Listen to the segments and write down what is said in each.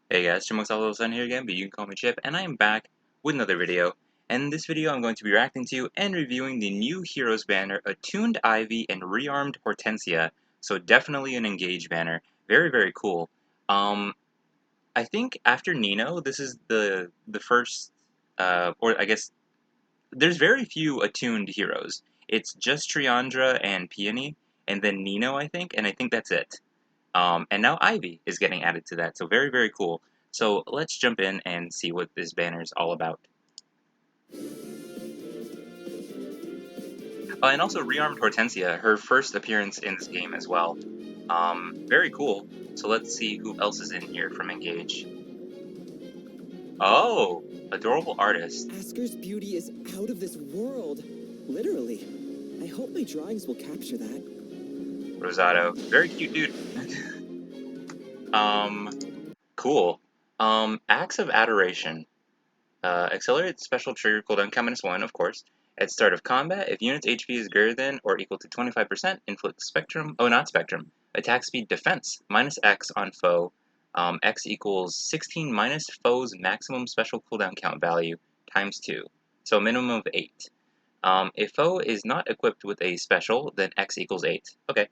Hey guys, Sun here again, but you can call me Chip, and I am back with another video. And in this video, I'm going to be reacting to and reviewing the new Heroes banner, Attuned Ivy and Rearmed Hortensia. So definitely an Engage banner. Very, very cool. I think after Nino, this is the first, or I guess there's very few attuned heroes. It's just Triandra and Peony, and then Nino, I think, and I think that's it. And now Ivy is getting added to that, so very, very cool. So let's jump in and see what this banner is all about. And also Rearmed Hortensia, her first appearance in this game as well. Very cool. So let's see who else is in here from Engage. Oh, adorable artist. Asker's beauty is out of this world. Literally. I hope my drawings will capture that. Rosado, very cute dude. Cool. Acts of Adoration. Accelerated special trigger cooldown count -1, of course. At start of combat, if unit's HP is greater than or equal to 25%, inflict spectrum, not spectrum, attack speed defense, -X on foe. X equals 16 minus foe's maximum special cooldown count value times 2. So a minimum of 8. If foe is not equipped with a special, then X equals 8. Okay.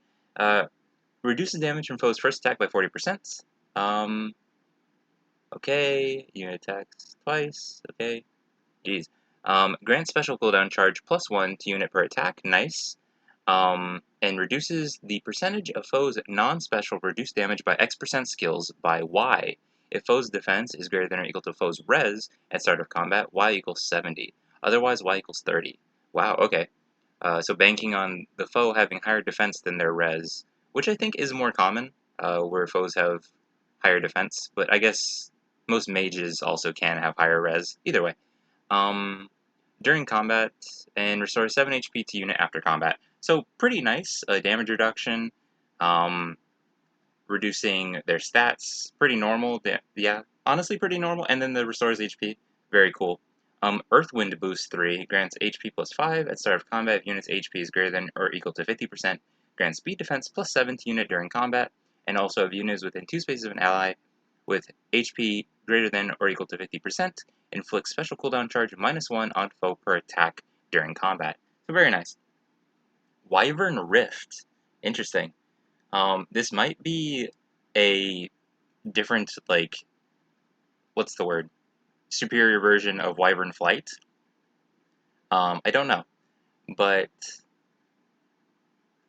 Reduces damage from foe's first attack by 40%. Okay, unit attacks twice, okay. Jeez. Grant special cooldown charge +1 to unit per attack, nice. And reduces the percentage of foes' non-special reduced damage by X% skills by Y. If foe's defense is greater than or equal to foe's res at start of combat, Y equals 70. Otherwise, Y equals 30. Wow, okay. So banking on the foe having higher defense than their res, which I think is more common, where foes have higher defense, but I guess most mages also can have higher res. Either way. During combat, and restore 7 HP to unit after combat. So pretty nice. Damage reduction, reducing their stats, pretty normal. Yeah, honestly pretty normal. And then the restores HP, very cool. Earthwind boost 3 grants HP plus 5 at start of combat if unit's HP is greater than or equal to 50%. Grants speed defense plus 7 to unit during combat, and also if unit is within 2 spaces of an ally with HP greater than or equal to 50%, inflicts special cooldown charge -1 on foe per attack during combat. So very nice. Wyvern Rift. Interesting. This might be a different, like, what's the word? Superior version of Wyvern Flight. I don't know. But,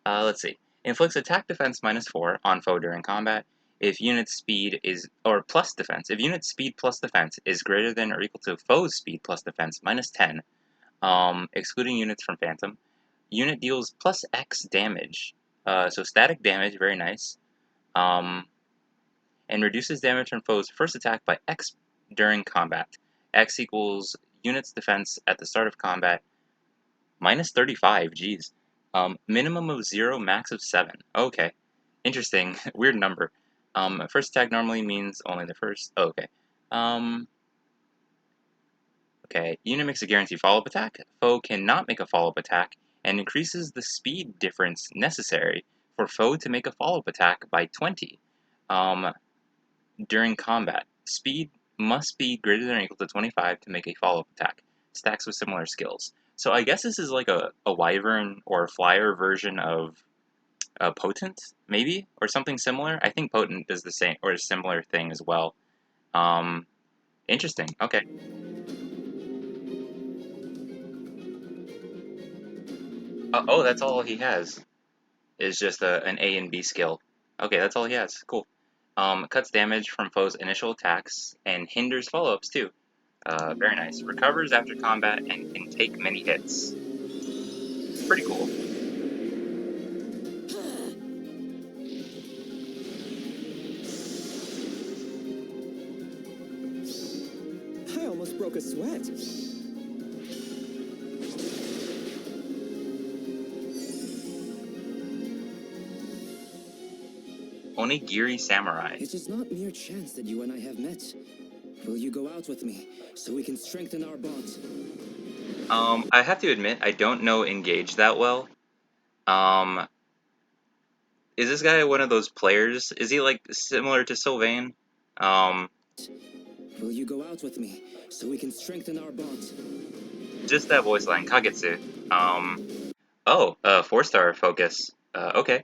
let's see. Inflicts attack defense -4 on foe during combat. If unit speed is, or plus defense, if unit speed plus defense is greater than or equal to foe's speed plus defense -10, excluding units from Phantom, unit deals plus X damage. So static damage, very nice. And reduces damage from foe's first attack by X during combat. X equals unit's defense at the start of combat -35, geez. Minimum of 0, max of 7. Okay. Interesting. Weird number. First attack normally means only the first. Oh, okay. Okay. Unit makes a guaranteed follow-up attack. Foe cannot make a follow-up attack, and increases the speed difference necessary for foe to make a follow-up attack by 20. During combat, speed must be greater than or equal to 25 to make a follow-up attack. Stacks with similar skills. So I guess this is like a wyvern or flyer version of potent, maybe, or something similar. I think potent does the same or a similar thing as well. Interesting. Okay. Oh, that's all he has. Is just an A and B skill. Okay, that's all he has. Cool. Cuts damage from foes' initial attacks and hinders follow-ups too. Very nice. Recovers after combat and can take many hits. Pretty cool. I almost broke a sweat. Onigiri Samurai. It is not mere chance that you and I have met. Will you go out with me so we can strengthen our bond? I have to admit, I don't know Engage that well. Is this guy one of those players? Is he like similar to Sylvain? Will you go out with me so we can strengthen our bond? Just that voice line, Kagetsu. Oh, 4-star focus. Okay.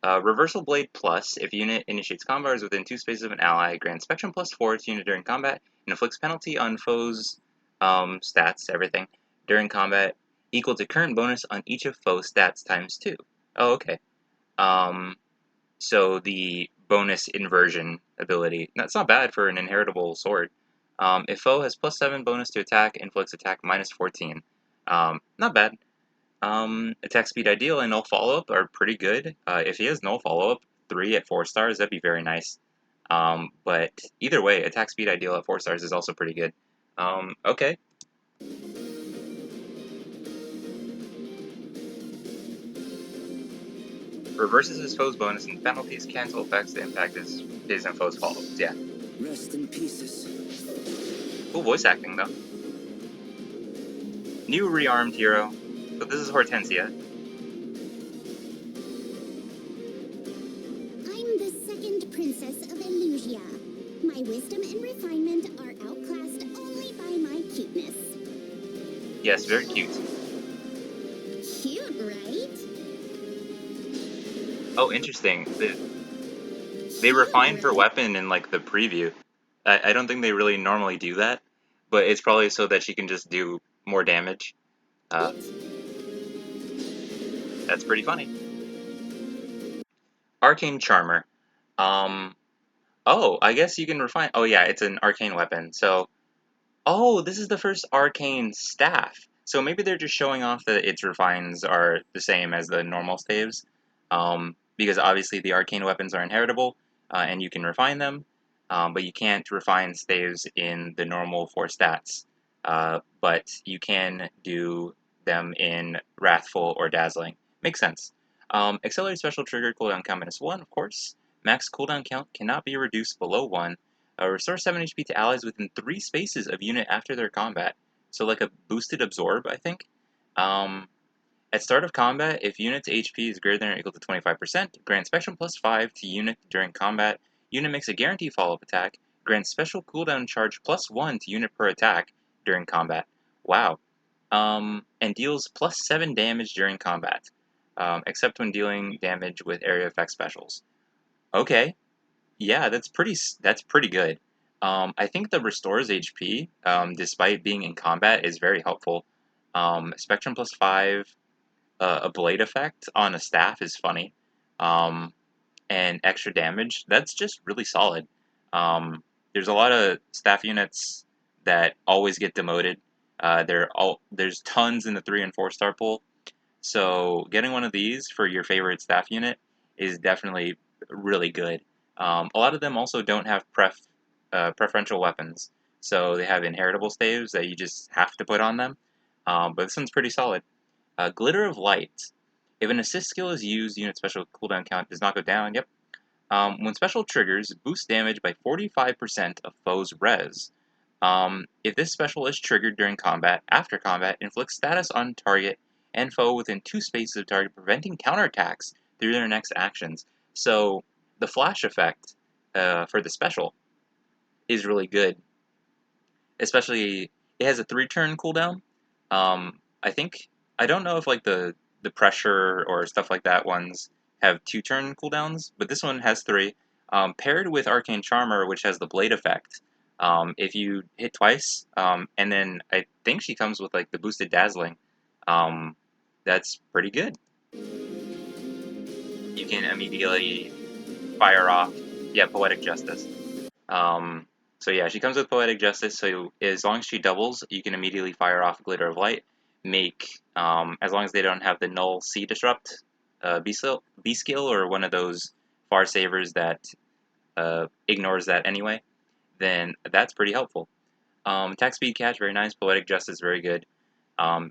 Reversal Blade Plus, if unit initiates combat or is within 2 spaces of an ally, grants Spectrum plus 4 to unit during combat, and inflicts penalty on foes' stats, everything, during combat, equal to current bonus on each of foes' stats times 2. Oh, okay. Um, so the bonus inversion ability, that's not bad for an inheritable sword. If foe has plus 7 bonus to attack, inflicts attack minus 14. Not bad. Attack speed ideal and null follow-up are pretty good. If he has null follow-up, 3 at 4 stars, that'd be very nice. But either way, attack speed ideal at 4 stars is also pretty good. Okay. Reverses his foe's bonus and penalties, cancel effects that impact his and foe's follow-ups. Yeah. Rest in pieces. Cool voice acting, though. New rearmed hero. So this is Hortensia. I'm the second princess of Illusia. My wisdom and refinement are outclassed only by my cuteness. Yes, very cute. Cute, right? Oh, interesting. They refined her weapon in like the preview. I don't think they really normally do that, but it's probably so that she can just do more damage. Uh, that's pretty funny. Arcane Charmer. Um, oh, I guess you can refine. Oh yeah, it's an arcane weapon. So, oh, this is the first arcane staff. So maybe they're just showing off that its refines are the same as the normal staves. Because obviously the arcane weapons are inheritable, and you can refine them, but you can't refine staves in the normal 4 stats. But you can do them in Wrathful or Dazzling. Makes sense. Accelerate special trigger cooldown count -1, of course. Max cooldown count cannot be reduced below 1. Restore 7 HP to allies within 3 spaces of unit after their combat. So like a boosted absorb, I think. At start of combat, if unit's HP is greater than or equal to 25%, grant Spectrum plus 5 to unit during combat. Unit makes a guaranteed follow-up attack. Grant special cooldown charge plus 1 to unit per attack during combat. Wow. And deals plus 7 damage during combat, except when dealing damage with area effect specials. Okay. Yeah, that's pretty good. I think the restores HP, despite being in combat, is very helpful. Spectrum plus 5, a blade effect on a staff is funny, um, and extra damage. That's just really solid. There's a lot of staff units that always get demoted. There's tons in the 3 and 4-star pool. So getting one of these for your favorite staff unit is definitely really good. A lot of them also don't have preferential weapons, so they have inheritable staves that you just have to put on them. But this one's pretty solid. Glitter of Light. If an assist skill is used, unit special cooldown count does not go down. Yep. When special triggers, boost damage by 45% of foes' res. If this special is triggered during combat, after combat, inflicts status on target and foe within 2 spaces of target, preventing counterattacks through their next actions. So the flash effect for the special is really good. Especially, it has a 3-turn cooldown. I think I don't know if like the pressure or stuff like that ones have 2-turn cooldowns, but this one has 3. Paired with Arcane Charmer, which has the blade effect. If you hit twice, and then I think she comes with like the boosted dazzling. Um, that's pretty good. You can immediately fire off, yeah, Poetic Justice. Um, so yeah, she comes with Poetic Justice, so as long as she doubles, you can immediately fire off Glitter of Light. As long as they don't have the Null C Disrupt B skill or one of those Far Savers that ignores that anyway, then that's pretty helpful. Attack Speed Catch, very nice. Poetic Justice, very good.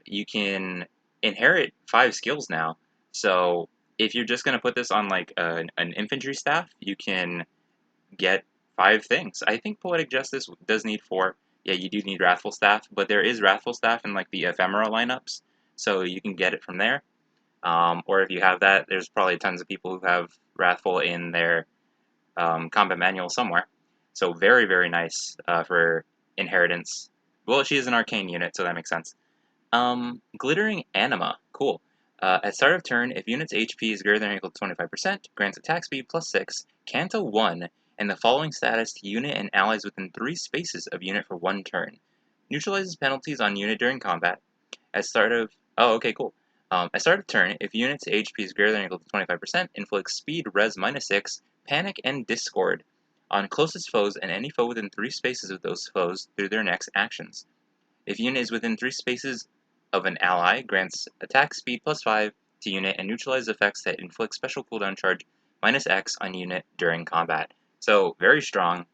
You can inherit 5 skills now, so if you're just going to put this on like an infantry staff, you can get 5 things. I think Poetic Justice does need 4. Yeah, you do need Wrathful Staff, but there is Wrathful Staff in like the Ephemera lineups, so you can get it from there. Or if you have that, there's probably tons of people who have Wrathful in their combat manual somewhere. So very, very nice for inheritance. Well, she is an arcane unit, so that makes sense. Glittering Anima. Cool. At start of turn, if unit's HP is greater than or equal to 25%, grants attack speed +6, Canto 1, and the following status to unit and allies within 3 spaces of unit for 1 turn. Neutralizes penalties on unit during combat. At start of... Oh, okay, cool. At start of turn, if unit's HP is greater than or equal to 25%, inflicts speed res -6, panic, and discord on closest foes and any foe within 3 spaces of those foes through their next actions. If unit is within 3 spaces of an ally, grants attack speed +5 to unit and neutralizes effects that inflict special cooldown charge -X on unit during combat. So very strong,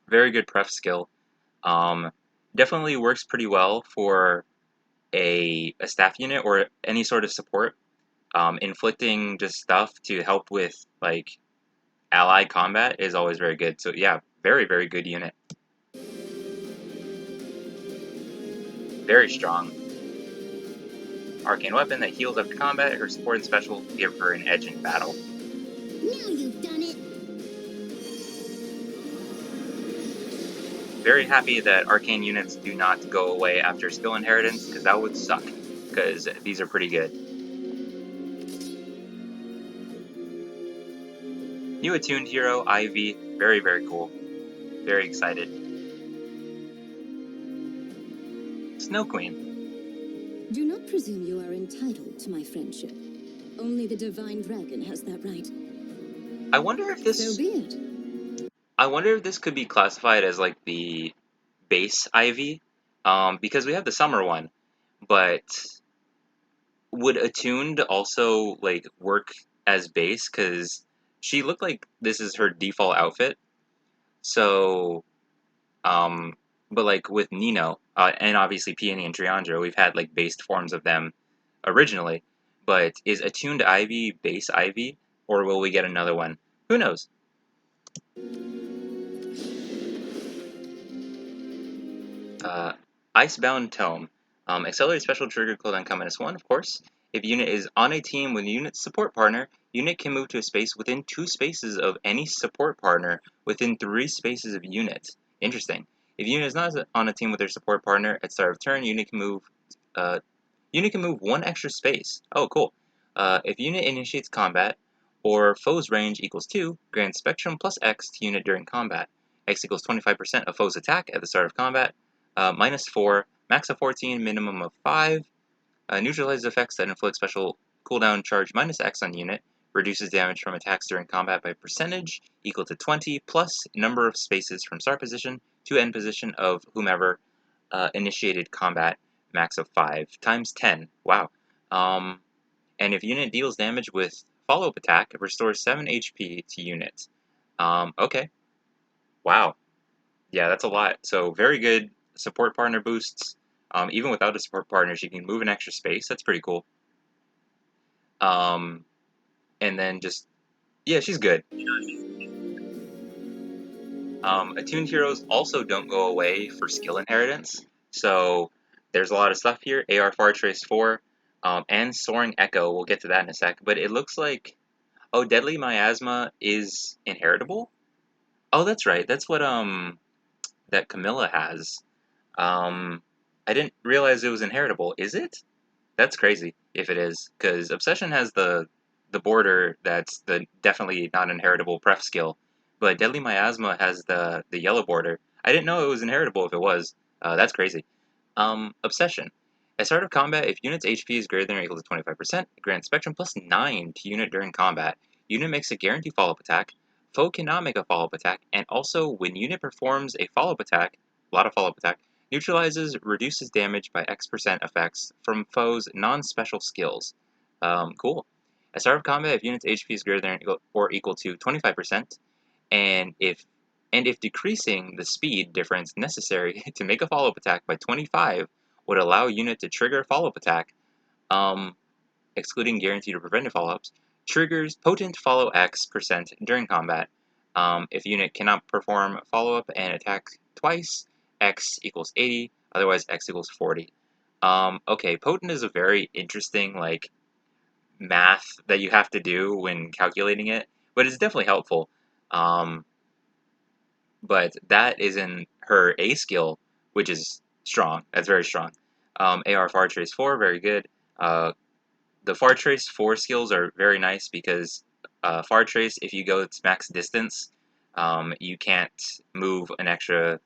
very good pref skill. Definitely works pretty well for a staff unit or any sort of support. Inflicting just stuff to help with like ally combat is always very good. So yeah, very, very good unit. Very strong. Arcane weapon that heals after combat. Her support and special give her an edge in battle. Now you've done it. Very happy that arcane units do not go away after skill inheritance, because that would suck, because these are pretty good. New attuned hero, Ivy. Very, very cool. Very excited. Snow Queen. Do not presume you are entitled to my friendship. Only the divine dragon has that right. I wonder if this... So be it. I wonder if this could be classified as like the base Ivy, because we have the summer one, but would attuned also like work as base? Because she looked like this is her default outfit. So, but like with Nino, and obviously Peony and Triandro, we've had like based forms of them originally. But is attuned Ivy base Ivy, or will we get another one? Who knows? Icebound Tome. Accelerated special trigger cooldown count -1, of course. If unit is on a team with unit's support partner, unit can move to a space within 2 spaces of any support partner within 3 spaces of unit. Interesting. If unit is not on a team with their support partner at start of turn, unit can move 1 extra space. Oh, cool. If unit initiates combat, or foe's range equals 2, grant Spectrum +X to unit during combat. X equals 25% of foe's attack at the start of combat. -4, max of 14, minimum of 5. Neutralizes effects that inflict special cooldown charge -X on unit. Reduces damage from attacks during combat by percentage equal to 20 plus number of spaces from start position to end position of whomever initiated combat, max of 5 times 10. Wow. And if unit deals damage with follow-up attack, it restores 7 HP to unit. Okay. Wow. Yeah, that's a lot. So very good support partner boosts. Even without a support partner, she can move an extra space. That's pretty cool. And then just, yeah, she's good. Attuned heroes also don't go away for skill inheritance. So there's a lot of stuff here. AR Far Trace 4 and Soaring Echo. We'll get to that in a sec. But it looks like, oh, Deadly Miasma is inheritable? Oh, that's right. That's what that Camilla has. I didn't realize it was inheritable. Is it? That's crazy if it is, because Obsession has the border that's the definitely not inheritable pref skill, but Deadly Miasma has the yellow border. I didn't know it was inheritable if it was. That's crazy. Obsession. At start of combat, if unit's HP is greater than or equal to 25%, grant Spectrum +9 to unit during combat. Unit makes a guaranteed follow-up attack. Foe cannot make a follow-up attack, and also when unit performs a follow-up attack, a lot of follow-up attack, neutralizes, reduces damage by X% effects from foes' non-special skills. Cool. At start of combat, if unit's HP is greater than or equal to 25%, and if decreasing the speed difference necessary to make a follow-up attack by 25 would allow unit to trigger a follow-up attack, excluding guaranteed or prevented follow-ups, triggers potent follow X% during combat. If unit cannot perform follow-up and attack twice, X equals 80, otherwise X equals 40. Okay, potent is a very interesting like math that you have to do when calculating it, but it's definitely helpful. but that is in her A skill, which is strong. That's very strong. AR Far Trace 4, very good. Uh, the Far Trace 4 skills are very nice because Far Trace, if you go its max distance, you can't move an extra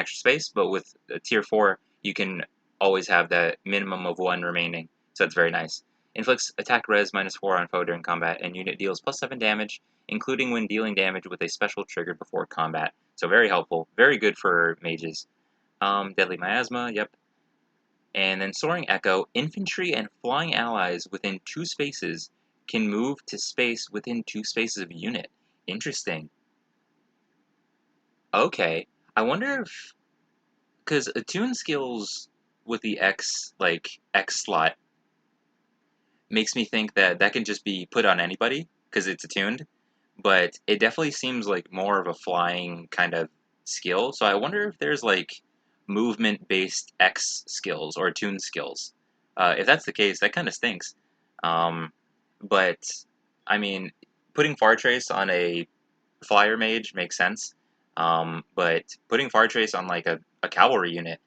space, but with Tier 4, you can always have that minimum of 1 remaining, so that's very nice. Inflicts attack res -4 on foe during combat, and unit deals +7 damage, including when dealing damage with a special trigger before combat. So very helpful, very good for mages. Deadly Miasma, yep. And then Soaring Echo, infantry and flying allies within 2 spaces can move to space within 2 spaces of a unit. Interesting. Okay. I wonder if, because attune skills with the X slot makes me think that that can just be put on anybody because it's attuned, but it definitely seems like more of a flying kind of skill. So I wonder if there's like movement based X skills or attune skills. If that's the case, that kind of stinks. Um, but I mean, putting Far Trace on a flyer mage makes sense. But putting Far Trace on like a cavalry unit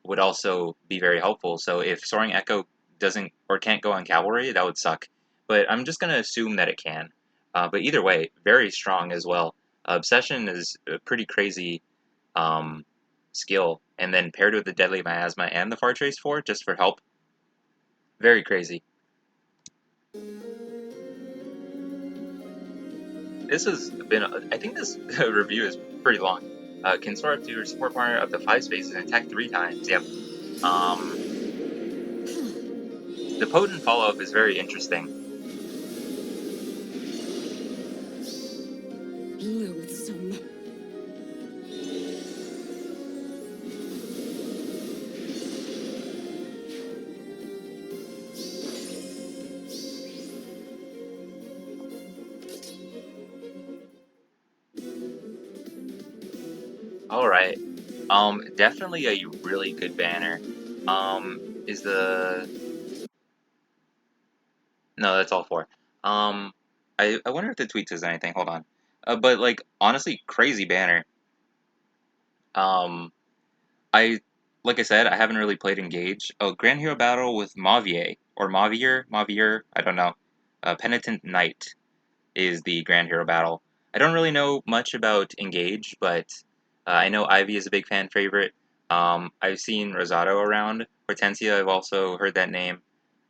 would also be very helpful. So if Soaring Echo doesn't or can't go on cavalry, that would suck. But I'm just gonna assume that it can. But either way, very strong as well. Obsession is a pretty crazy um, skill, and then paired with the Deadly Miasma and the Far Trace 4 just for help, very crazy. This has been, I think this review is pretty long. Can soar up to your support partner up to 5 spaces and attack 3 times. Yep. The potent follow-up is very interesting. Loathsome. Alright. Definitely a really good banner. Is the... No, that's all 4. I wonder if the tweet says anything. Hold on. But, like, honestly, crazy banner. Um, I, like I said, I haven't really played Engage. Oh, Grand Hero Battle with Mavier, or Mavier, I don't know. Penitent Knight is the Grand Hero Battle. I don't really know much about Engage, but I know Ivy is a big fan favorite. I've seen Rosado around. Hortensia, I've also heard that name.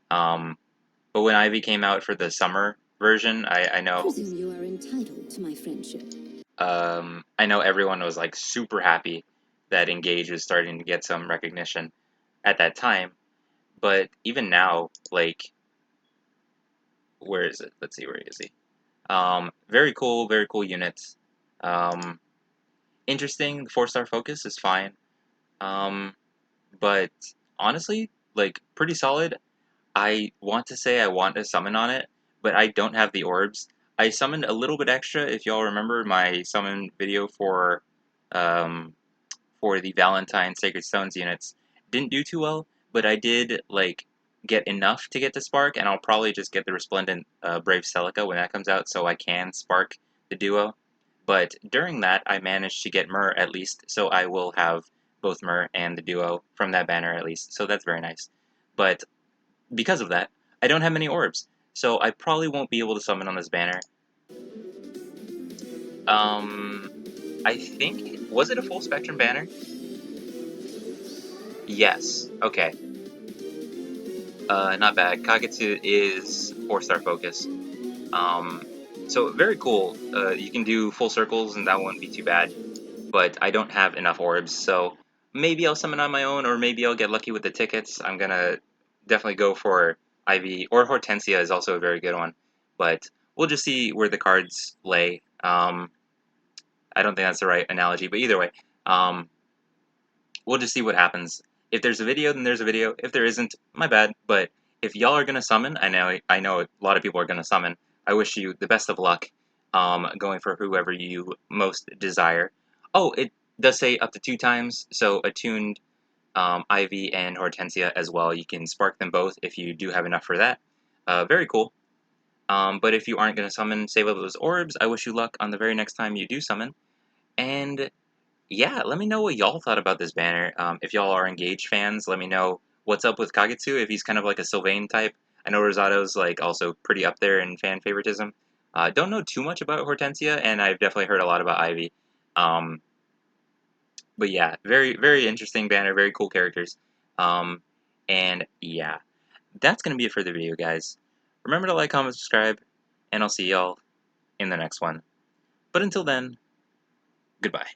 Um, but when Ivy came out for the summer version, I know Presume you are entitled to my friendship. I know everyone was like super happy that Engage was starting to get some recognition at that time. But even now, like, where is it? Let's see, where is he? Very cool units. Um, interesting. The 4-star focus is fine. Um, but honestly, like, pretty solid. I want to say I want to summon on it, but I don't have the orbs. I summoned a little bit extra, if y'all remember my summon video um, for the Valentine Sacred Stones units. Didn't do too well, but I did like get enough to get the spark, and I'll probably just get the Resplendent Brave Celica when that comes out, so I can spark the duo. But during that, I managed to get Myr at least, so I will have both Myr and the duo from that banner at least. So that's very nice. But because of that, I don't have many orbs, so I probably won't be able to summon on this banner. Um, I think, was it a full spectrum banner? Yes. Okay. Not bad. Kagetsu is 4-star focus. Um, so very cool. You can do full circles, and that won't be too bad. But I don't have enough orbs, so maybe I'll summon on my own, or maybe I'll get lucky with the tickets. I'm gonna definitely go for Ivy, or Hortensia is also a very good one. But we'll just see where the cards lay. I don't think that's the right analogy, but either way, um, we'll just see what happens. If there's a video, then there's a video. If there isn't, my bad. But if y'all are gonna summon, I know a lot of people are gonna summon. I wish you the best of luck, going for whoever you most desire. Oh, it does say up to 2 times, so attuned Ivy and Hortensia as well. You can spark them both if you do have enough for that. Very cool. But if you aren't gonna summon, save up those orbs. I wish you luck on the very next time you do summon. And yeah, let me know what y'all thought about this banner. If y'all are Engaged fans, let me know what's up with Kagetsu, if he's kind of like a Sylvain type. I know Rosato's like also pretty up there in fan favoritism. Don't know too much about Hortensia, and I've definitely heard a lot about Ivy. Um, but yeah, very, very interesting banner, very cool characters. Um, and yeah, that's going to be it for the video, guys. Remember to like, comment, subscribe, and I'll see y'all in the next one. But until then, goodbye.